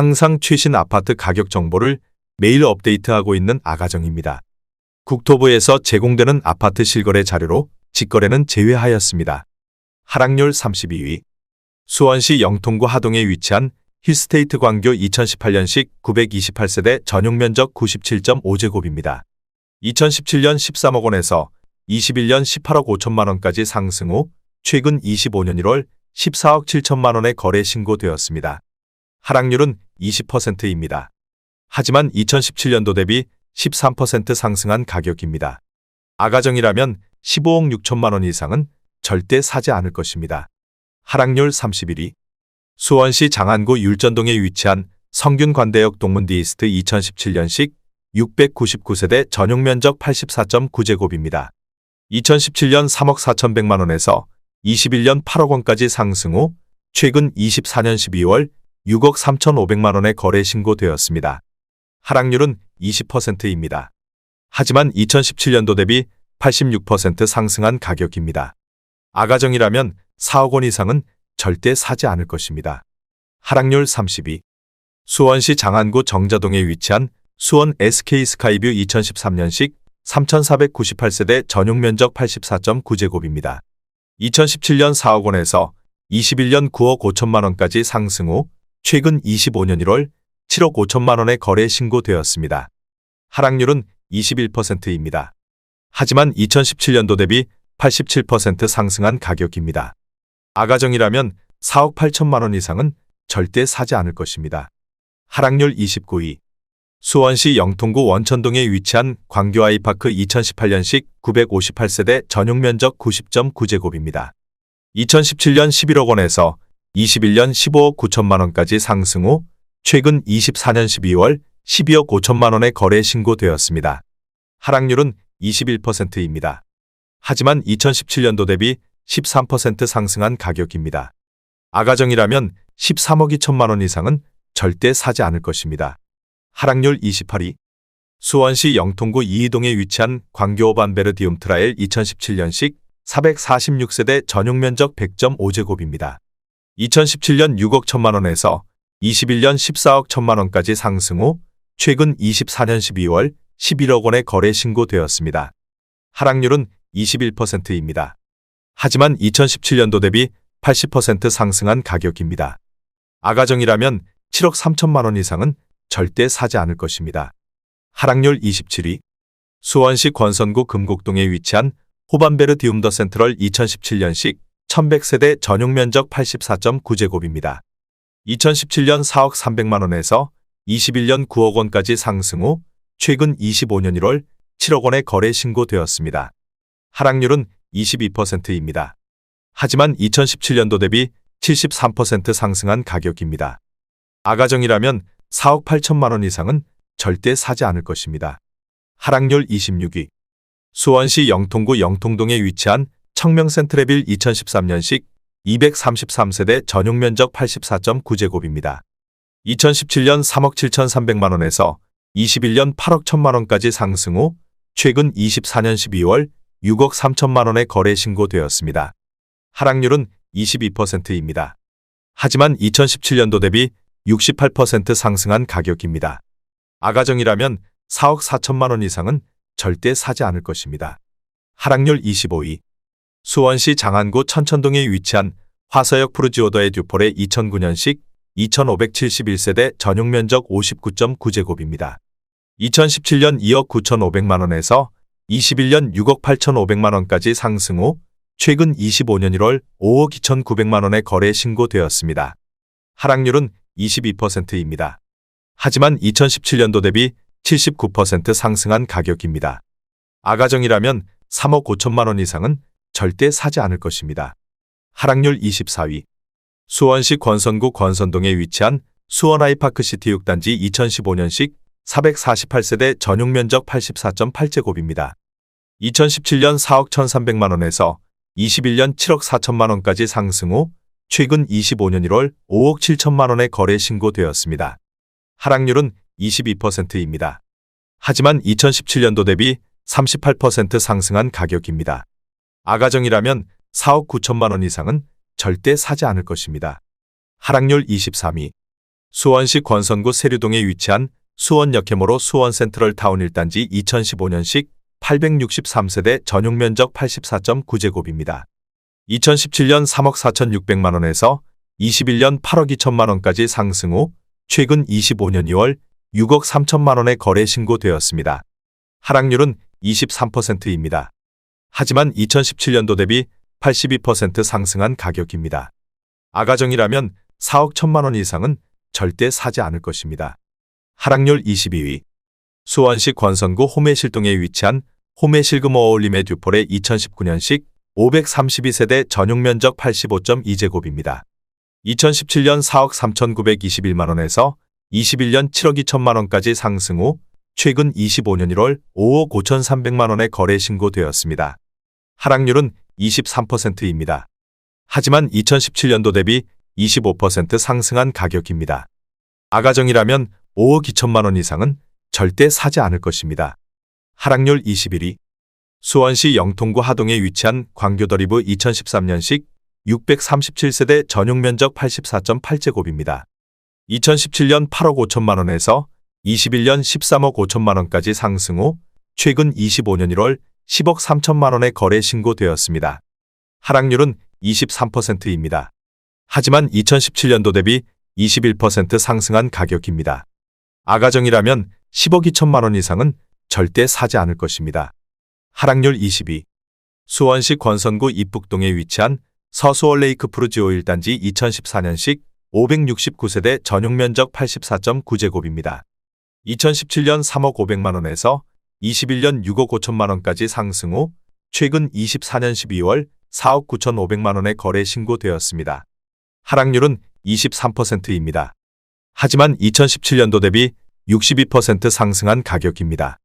항상 최신 아파트 가격 정보를 매일 업데이트하고 있는 아가정입니다. 국토부에서 제공되는 아파트 실거래 자료로 직거래는 제외하였습니다. 하락률 32위. 수원시 영통구 하동에 위치한 힐스테이트 광교 2018년식 928세대 전용면적 97.5제곱입니다. 2017년 13억 원에서 21년 18억 5천만 원까지 상승 후 최근 25년 1월 14억 7천만 원에 거래 신고되었습니다. 하락률은 20%입니다. 하지만 2017년도 대비 13% 상승한 가격입니다. 아가정이라면 15억 6천만 원 이상은 절대 사지 않을 것입니다. 하락률 31위. 수원시 장안구 율전동에 위치한 성균관대역 동문디이스트 2017년식 699세대 전용면적 84.9제곱입니다. 2017년 3억 4,100만 원에서 21년 8억 원까지 상승 후 최근 24년 12월 6억 3,500만 원에 거래 신고되었습니다. 하락률은 20%입니다. 하지만 2017년도 대비 86% 상승한 가격입니다. 아가정이라면 4억 원 이상은 절대 사지 않을 것입니다. 하락률 32. 수원시 장안구 정자동에 위치한 수원 SK스카이뷰 2013년식 3,498세대 전용면적 84.9제곱입니다. 2017년 4억 원에서 21년 9억 5천만 원까지 상승 후 최근 25년 1월 7억 5천만 원에 거래 신고되었습니다. 하락률은 21%입니다. 하지만 2017년도 대비 87% 상승한 가격입니다. 아가정이라면 4억 8천만 원 이상은 절대 사지 않을 것입니다. 하락률 29위. 수원시 영통구 원천동에 위치한 광교 아이파크 2018년식 958세대 전용면적 90.9제곱입니다. 2017년 11억 원에서 21년 15억 9천만 원까지 상승 후 최근 24년 12월 12억 5천만 원에 거래 신고되었습니다. 하락률은 21%입니다. 하지만 2017년도 대비 13% 상승한 가격입니다. 아가정이라면 13억 2천만 원 이상은 절대 사지 않을 것입니다. 하락률 28위. 수원시 영통구 이이동에 위치한 광교 오반베르디움 트라엘 2017년식 446세대 전용면적 100.5제곱입니다. 2017년 6억 1천만 원에서 21년 14억 1천만 원까지 상승 후 최근 24년 12월 11억 원에 거래 신고되었습니다. 하락률은 21%입니다. 하지만 2017년도 대비 80% 상승한 가격입니다. 아가정이라면 7억 3천만 원 이상은 절대 사지 않을 것입니다. 하락률 27위. 수원시 권선구 금곡동에 위치한 호반베르 디움더 센트럴 2017년식 1100세대 전용면적 84.9제곱입니다. 2017년 4억 300만 원에서 21년 9억 원까지 상승 후 최근 25년 1월 7억 원에 거래 신고되었습니다. 하락률은 22%입니다. 하지만 2017년도 대비 73% 상승한 가격입니다. 아가정이라면 4억 8천만 원 이상은 절대 사지 않을 것입니다. 하락률 26위. 수원시 영통구 영통동에 위치한 청명센트레빌 2013년식 233세대 전용면적 84.9제곱입니다. 2017년 3억 7,300만 원에서 21년 8억 1천만 원까지 상승 후 최근 24년 12월 6억 3천만 원에 거래 신고되었습니다. 하락률은 22%입니다. 하지만 2017년도 대비 68% 상승한 가격입니다. 아가정이라면 4억 4천만 원 이상은 절대 사지 않을 것입니다. 하락률 25위. 수원시 장안구 천천동에 위치한 화서역 푸르지오더의 듀폴의 2009년식 2571세대 전용면적 59.9제곱입니다. 2017년 2억 9,500만 원에서 21년 6억 8,500만 원까지 상승 후 최근 25년 1월 5억 2,900만 원에 거래 신고되었습니다. 하락률은 22%입니다. 하지만 2017년도 대비 79% 상승한 가격입니다. 아가정이라면 3억 5천만 원 이상은 절대 사지 않을 것입니다. 하락률 24위. 수원시 권선구 권선동에 위치한 수원 아이파크시티 6단지 2015년식 448세대 전용면적 84.8제곱입니다. 2017년 4억 1,300만 원에서 21년 7억 4천만 원까지 상승 후 최근 25년 1월 5억 7천만 원에 거래 신고되었습니다. 하락률은 22%입니다. 하지만 2017년도 대비 38% 상승한 가격입니다. 아가정이라면 4억 9천만 원 이상은 절대 사지 않을 것입니다. 하락률 23위. 수원시 권선구 세류동에 위치한 수원 역해모로 수원 센트럴 타운 1단지 2015년식 863세대 전용 면적 84.9제곱입니다. 2017년 3억 4,600만원에서 21년 8억 2천만원까지 상승 후 최근 25년 2월 6억 3천만원에 거래 신고되었습니다. 하락률은 23%입니다. 하지만 2017년도 대비 82% 상승한 가격입니다. 아가정이라면 4억 1천만원 이상은 절대 사지 않을 것입니다. 하락률 22위. 수원시 권선구 호매실동에 위치한 호매실금 어울림의 듀폴의 2019년식 532세대 전용 면적 85.2제곱입니다. 2017년 4억 3,921만원에서 21년 7억 2천만원까지 상승 후 최근 25년 1월 5억 5,300만원에 거래 신고되었습니다. 하락률은 23%입니다. 하지만 2017년도 대비 25% 상승한 가격입니다. 아가정이라면 5억 2천만원 이상은 절대 사지 않을 것입니다. 하락률 21위. 수원시 영통구 하동에 위치한 광교더리브 2013년식 637세대 전용 면적 84.8제곱입니다. 2017년 8억 5천만원에서 21년 13억 5천만원까지 상승 후 최근 25년 1월 10억 3천만원에 거래 신고되었습니다. 하락률은 23%입니다. 하지만 2017년도 대비 21% 상승한 가격입니다. 아가정이라면 10억 2천만원 이상은 절대 사지 않을 것입니다. 하락률 22. 수원시 권선구 입북동에 위치한 서수원 레이크프루지오 1단지 2014년식 569세대 전용 면적 84.9제곱입니다. 2017년 3억 500만원에서 21년 6억 5천만원까지 상승 후 최근 24년 12월 4억 9,500만원에 거래 신고되었습니다. 하락률은 23%입니다. 하지만 2017년도 대비 62% 상승한 가격입니다.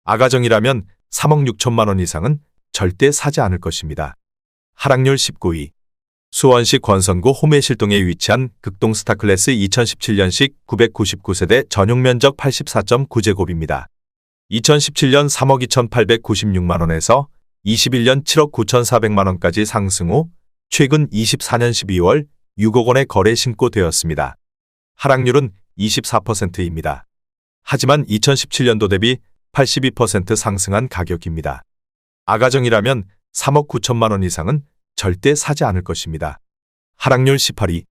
아가정이라면 3억 6천만원 이상은 절대 사지 않을 것입니다. 하락률 19위. 수원시 권선구 호매실동에 위치한 극동 스타클래스 2017년식 999세대 전용 면적 84.9제곱입니다. 2017년 3억 2,896만원에서 21년 7억 9,400만원까지 상승 후 최근 24년 12월 6억 원에 거래 신고되었습니다. 하락률은 24%입니다. 하지만 2017년도 대비 82% 상승한 가격입니다. 아가정이라면 3억 9천만원 이상은 절대 사지 않을 것입니다. 하락률 18위.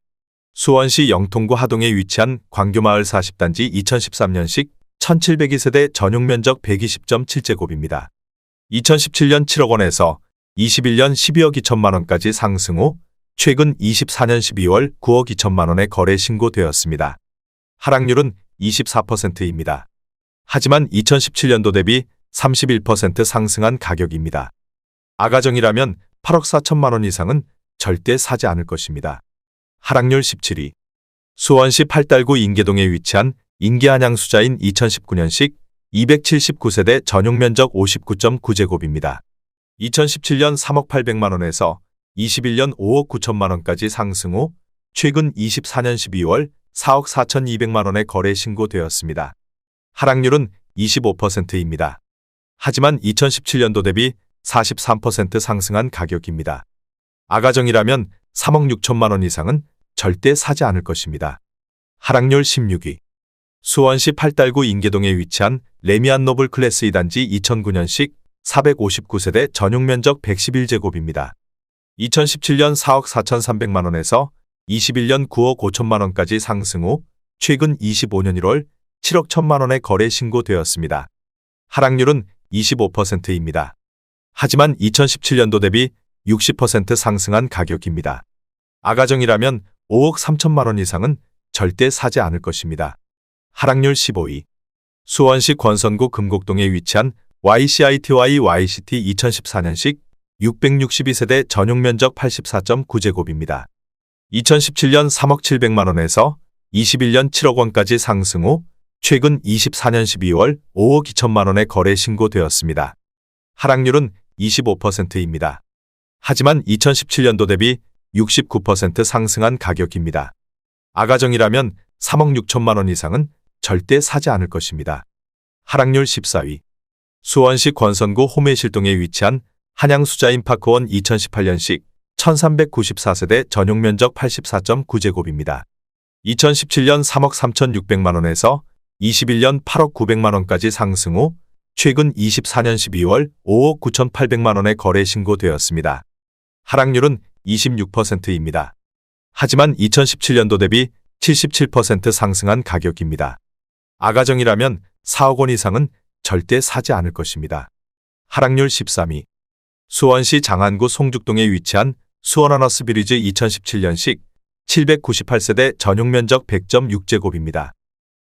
수원시 영통구 하동에 위치한 광교마을 40단지 2013년식 1702세대 전용 면적 120.7제곱입니다. 2017년 7억 원에서 21년 12억 2천만원까지 상승 후 최근 24년 12월 9억 2천만원에 거래 신고되었습니다. 하락률은 24%입니다. 하지만 2017년도 대비 31% 상승한 가격입니다. 아가정이라면 8억 4천만원 이상은 절대 사지 않을 것입니다. 하락률 17위. 수원시 팔달구 인계동에 위치한 인계한양수자인 2019년식 279세대 전용 면적 59.9제곱입니다. 2017년 3억 800만원에서 21년 5억 9천만원까지 상승 후 최근 24년 12월 4억 4,200만원에 거래 신고되었습니다. 하락률은 25%입니다. 하지만 2017년도 대비 43% 상승한 가격입니다. 아가정이라면 3억 6천만원 이상은 절대 사지 않을 것입니다. 하락률 16위. 수원시 팔달구 인계동에 위치한 레미안 노블 클래스 2단지 2009년식 459세대 전용 면적 111제곱입니다. 2017년 4억 4,300만원에서 21년 9억 5천만원까지 상승 후 최근 25년 1월 7억 1천만원에 거래 신고되었습니다. 하락률은 25%입니다. 하지만 2017년도 대비 60% 상승한 가격입니다. 아가정이라면 5억 3천만원 이상은 절대 사지 않을 것입니다. 하락률 15위. 수원시 권선구 금곡동에 위치한 YCITY YCT 2014년식 662세대 전용 면적 84.9제곱입니다. 2017년 3억 700만원에서 21년 7억 원까지 상승 후 최근 24년 12월 5억 2천만원에 거래 신고되었습니다. 하락률은 25%입니다. 하지만 2017년도 대비 69% 상승한 가격입니다. 아가정이라면 3억 6천만원 이상은 절대 사지 않을 것입니다. 하락률 14위. 수원시 권선구 호매실동에 위치한 한양수자인파크원 2018년식 1394세대 전용 면적 84.9제곱입니다. 2017년 3억 3,600만 원에서 21년 8억 900만 원까지 상승 후 최근 24년 12월 5억 9,800만 원에 거래 신고되었습니다. 하락률은 26%입니다. 하지만 2017년도 대비 77% 상승한 가격입니다. 아가정이라면 4억 원 이상은 절대 사지 않을 것입니다. 하락률 13위. 수원시 장안구 송죽동에 위치한 수원하너스 비리즈 2017년식 798세대 전용 면적 100.6제곱입니다.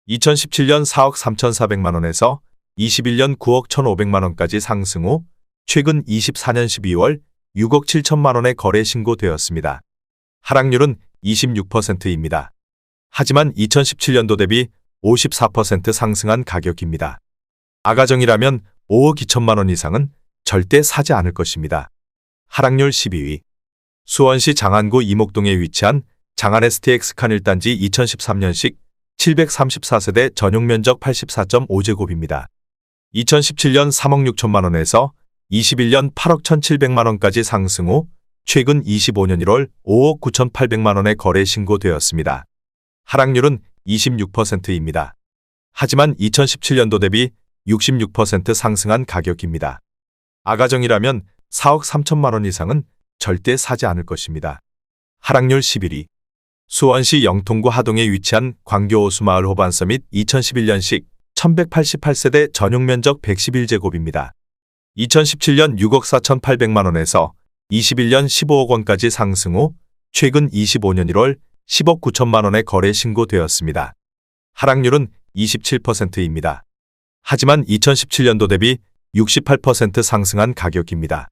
2017년 4억 3,400만 원에서 21년 9억 1,500만 원까지 상승 후 최근 24년 12월 6억 7천만 원에 거래 신고되었습니다. 하락률은 26%입니다. 하지만 2017년도 대비 54% 상승한 가격입니다. 아가정이라면 5억 2천만 원 이상은 절대 사지 않을 것입니다. 하락률 12위. 수원시 장안구 이목동에 위치한 장안 STX 칸 1단지 2013년식 734세대 전용 면적 84.5제곱입니다. 2017년 3억 6천만 원에서 21년 8억 1,700만 원까지 상승 후 최근 25년 1월 5억 9,800만 원에 거래 신고되었습니다. 하락률은 26%입니다. 하지만 2017년도 대비 66% 상승한 가격입니다. 아가정이라면 4억 3천만 원 이상은 절대 사지 않을 것입니다. 하락률 11위. 수원시 영통구 하동에 위치한 광교호수마을 호반서밋 2011년식 1188세대 전용 면적 111제곱입니다. 2017년 6억 4,800만 원에서 21년 15억 원까지 상승 후 최근 25년 1월 10억 9천만 원에 거래 신고되었습니다. 하락률은 27%입니다. 하지만 2017년도 대비 68% 상승한 가격입니다.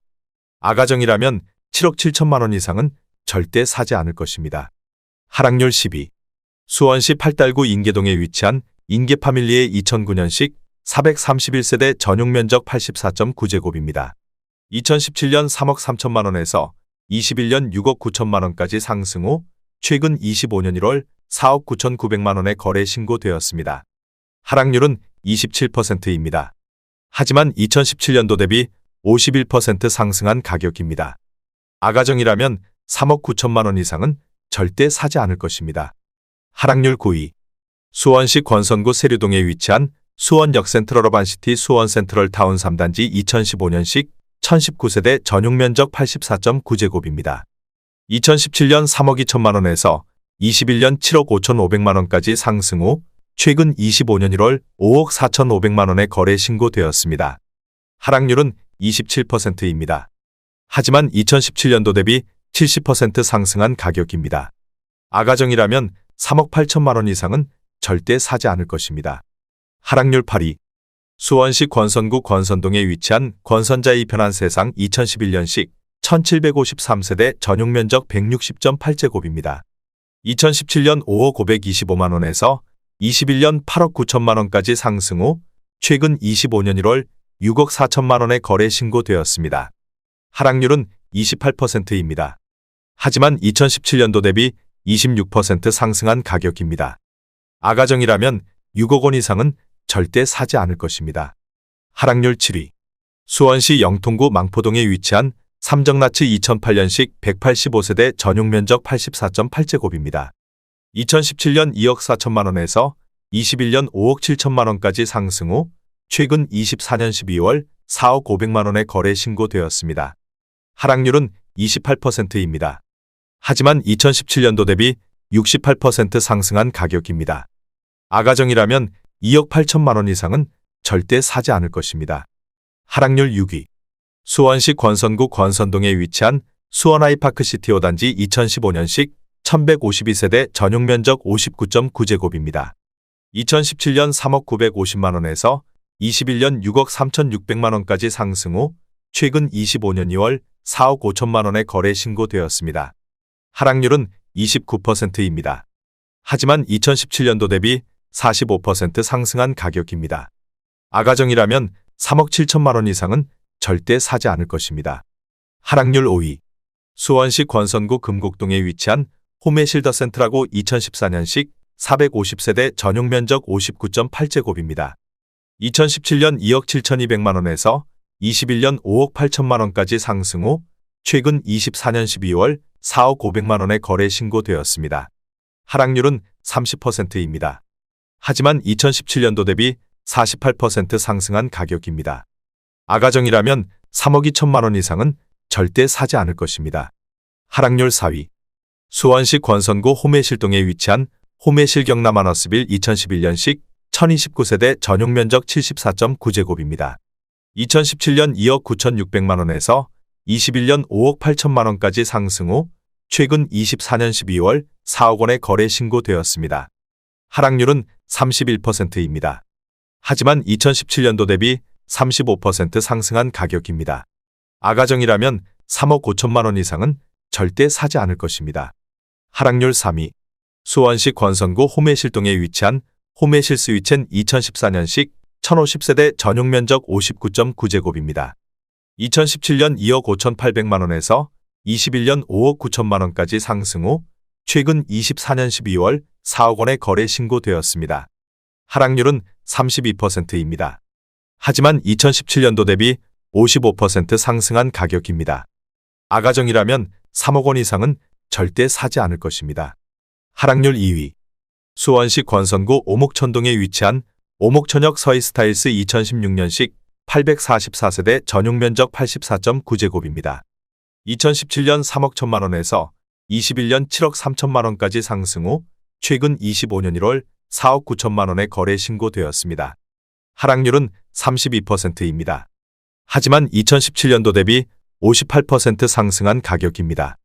아가정이라면 7억 7천만 원 이상은 절대 사지 않을 것입니다. 하락률 10위. 수원시 팔달구 인계동에 위치한 인계파밀리의 2009년식 431세대 전용 면적 84.9제곱입니다. 2017년 3억 3천만 원에서 21년 6억 9천만 원까지 상승 후 최근 25년 1월 4억 9,900만 원에 거래 신고되었습니다. 하락률은 27%입니다. 하지만 2017년도 대비 51% 상승한 가격입니다. 아가정이라면 3억 9천만 원 이상은 절대 사지 않을 것입니다. 하락률 9위. 수원시 권선구 세류동에 위치한 수원역 센트럴어반시티 수원 센트럴 타운 3단지 2015년식 1019세대 전용 면적 84.9제곱입니다. 2017년 3억 2천만 원에서 21년 7억 5,500만 원까지 상승 후 최근 25년 1월 5억 4,500만 원에 거래 신고되었습니다. 하락률은 27%입니다. 하지만 2017년도 대비 70% 상승한 가격입니다. 아가정이라면 3억 8천만 원 이상은 절대 사지 않을 것입니다. 하락률 8위. 수원시 권선구 권선동에 위치한 권선자 이편한 세상 2011년식 1753세대 전용 면적 160.8제곱입니다. 2017년 5억 525만 원에서 21년 8억 9천만 원까지 상승 후 최근 25년 1월 6억 4천만 원에 거래 신고되었습니다. 하락률은 28%입니다. 하지만 2017년도 대비 26% 상승한 가격입니다. 아가정이라면 6억 원 이상은 절대 사지 않을 것입니다. 하락률 7위. 수원시 영통구 망포동에 위치한 삼정라츠 2008년식 185세대 전용 면적 84.8제곱입니다. 2017년 2억 4천만 원에서 21년 5억 7천만 원까지 상승 후 최근 24년 12월 4억 500만 원에 거래 신고되었습니다. 하락률은 28%입니다. 하지만 2017년도 대비 68% 상승한 가격입니다. 아가정이라면 2억 8천만 원 이상은 절대 사지 않을 것입니다. 하락률 6위. 수원시 권선구 권선동에 위치한 수원아이파크시티 5단지 2015년식 1152세대 전용 면적 59.9제곱입니다. 2017년 3억 950만 원에서 21년 6억 3,600만 원까지 상승 후 최근 25년 2월 4억 5천만 원에 거래 신고되었습니다. 하락률은 29%입니다. 하지만 2017년도 대비 45% 상승한 가격입니다. 아가정이라면 3억 7천만 원 이상은 절대 사지 않을 것입니다. 하락률 5위. 수원시 권선구 금곡동에 위치한 홈에실더 센트라고 2014년식 450세대 전용 면적 59.8제곱입니다. 2017년 2억 7,200만 원에서 21년 5억 8천만 원까지 상승 후 최근 24년 12월 4억 500만 원에 거래 신고되었습니다. 하락률은 30%입니다. 하지만 2017년도 대비 48% 상승한 가격입니다. 아가정이라면 3억 2천만 원 이상은 절대 사지 않을 것입니다. 하락률 4위. 수원시 권선구 호매실동에 위치한 호매실 경남아너스빌 2011년식 1029세대 전용 면적 74.9제곱입니다. 2017년 2억 9,600만 원에서 21년 5억 8천만 원까지 상승 후 최근 24년 12월 4억 원에 거래 신고되었습니다. 하락률은 31%입니다. 하지만 2017년도 대비 35% 상승한 가격입니다. 아가정이라면 3억 5천만 원 이상은 절대 사지 않을 것입니다. 하락률 3위. 수원시 권선구 호매실동에 위치한 호매실 스위첸 2014년식 1050세대 전용 면적 59.9제곱입니다. 2017년 2억 5,800만 원에서 21년 5억 9천만 원까지 상승 후 최근 24년 12월 4억 원에 거래 신고되었습니다. 하락률은 32%입니다. 하지만 2017년도 대비 55% 상승한 가격입니다. 아가정이라면 3억 원 이상은 절대 사지 않을 것입니다. 하락률 2위. 수원시 권선구 오목천동에 위치한 오목천역 서이스타일스 2016년식 844세대 전용 면적 84.9제곱입니다. 2017년 3억 1천만 원에서 21년 7억 3천만 원까지 상승 후 최근 25년 1월 4억 9천만 원에 거래 신고되었습니다. 하락률은 32%입니다. 하지만 2017년도 대비 58% 상승한 가격입니다.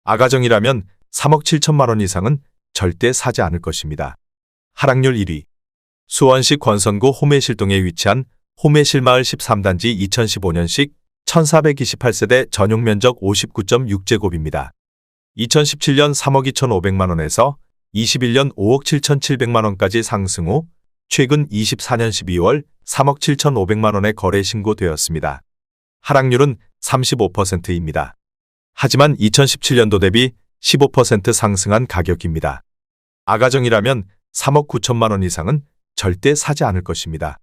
아가정이라면 3억 7천만 원 이상은 절대 사지 않을 것입니다. 하락률 1위. 수원시 권선구 호매실동에 위치한 호매실마을 13단지 2015년식 1428세대 전용 면적 59.6제곱입니다. 2017년 3억 2,500만 원에서 21년 5억 7,700만 원까지 상승 후 최근 24년 12월 3억 7,500만 원에 거래 신고되었습니다. 하락률은 35%입니다. 하지만 2017년도 대비 15% 상승한 가격입니다. 아가정이라면 3억 9천만 원 이상은 절대 사지 않을 것입니다.